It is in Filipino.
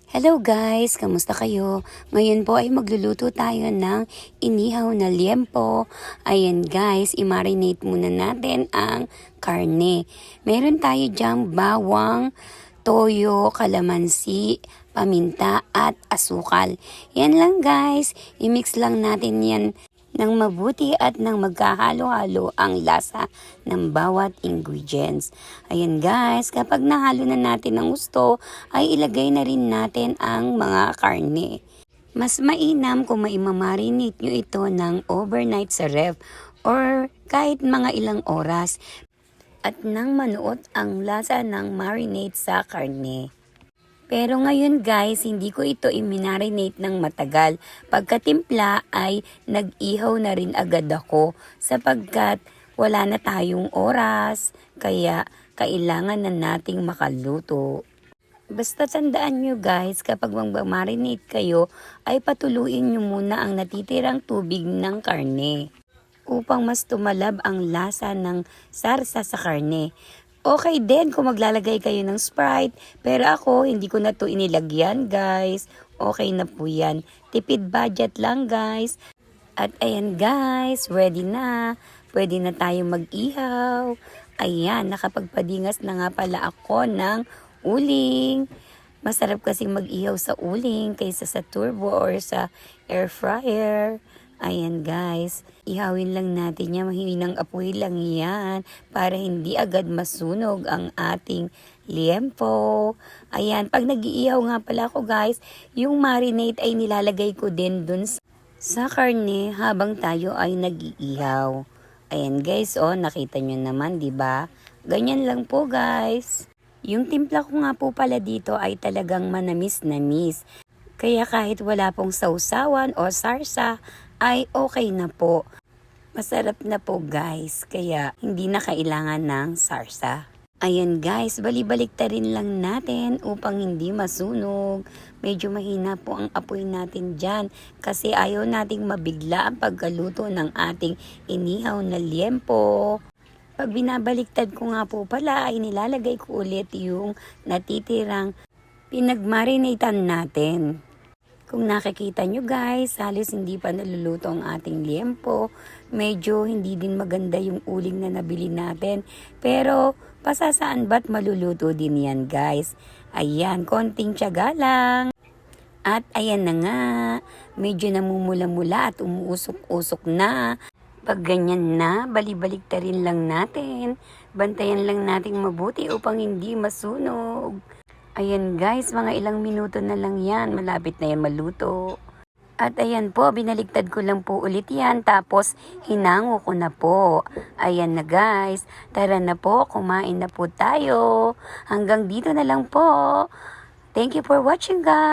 Hello guys, kamusta kayo? Ngayon po ay magluluto tayo ng inihaw na liempo. Ayan guys, i-marinate muna natin ang karne. Meron tayo dyang bawang, toyo, kalamansi, paminta at asukal. Yan lang guys, i-mix lang natin yan ng mabuti at nang magkahalo-halo ang lasa ng bawat ingredients. Ayan guys, kapag nahalo na natin ang gusto, ay ilagay na rin natin ang mga karne. Mas mainam kung maimamarinate nyo ito ng overnight sa ref or kahit mga ilang oras at nang manuot ang lasa ng marinate sa karne. Pero ngayon guys, hindi ko ito i-marinate ng matagal. Pagkatimpla ay nag-ihaw na rin agad ako sapagkat wala na tayong oras, kaya kailangan na nating makaluto. Basta tandaan nyo guys, kapag mag-marinate kayo, ay patuluin nyo muna ang natitirang tubig ng karne upang mas tumalab ang lasa ng sarsa sa karne. Okay din kung maglalagay kayo ng Sprite, pero ako hindi ko na to inilagyan guys. Okay na po yan. Tipid budget lang guys. At ayan guys, ready na. Pwede na tayong mag-ihaw. Ayan, nakapagpadingas na nga pala ako ng uling. Masarap kasing mag-ihaw sa uling kaysa sa turbo or sa air fryer. Ayan guys, ihawin lang natin yan, mahinang apoy lang yan para hindi agad masunog ang ating liempo. Ayan, pag nag-iihaw nga pala ako guys, yung marinade ay nilalagay ko din dun sa karne habang tayo ay nag-iihaw. Ayan guys, oh, nakita nyo naman, di ba? Ganyan lang po guys. Yung timpla ko nga po pala dito ay talagang manamis-namis. Kaya kahit wala pong sausawan o sarsa, ay okay na po. Masarap na po guys, kaya hindi na kailangan ng sarsa. Ayan guys, balibalik ta rin lang natin upang hindi masunog. Medyo mahina po ang apoy natin dyan kasi ayaw nating mabigla ang pagkaluto ng ating inihaw na liempo. Pag binabaliktad ko nga po pala ay nilalagay ko ulit yung natitirang pinagmarinatan natin. Kung nakikita nyo guys, halos hindi pa naluluto ang ating liempo. Medyo hindi din maganda yung uling na nabili natin. Pero pasasaan ba't maluluto din yan guys. Ayan, konting tiyaga lang. At ayan na nga, medyo namumula-mula at umuusok-usok na. Pag ganyan na, balibalik ta rin lang natin. Bantayan lang nating mabuti upang hindi masunog. Ayan guys, mga ilang minuto na lang yan. Malapit na yan maluto. At ayan po, binaliktad ko lang po ulit yan. Tapos, hinango ko na po. Ayan na guys. Tara na po, kumain na po tayo. Hanggang dito na lang po. Thank you for watching guys.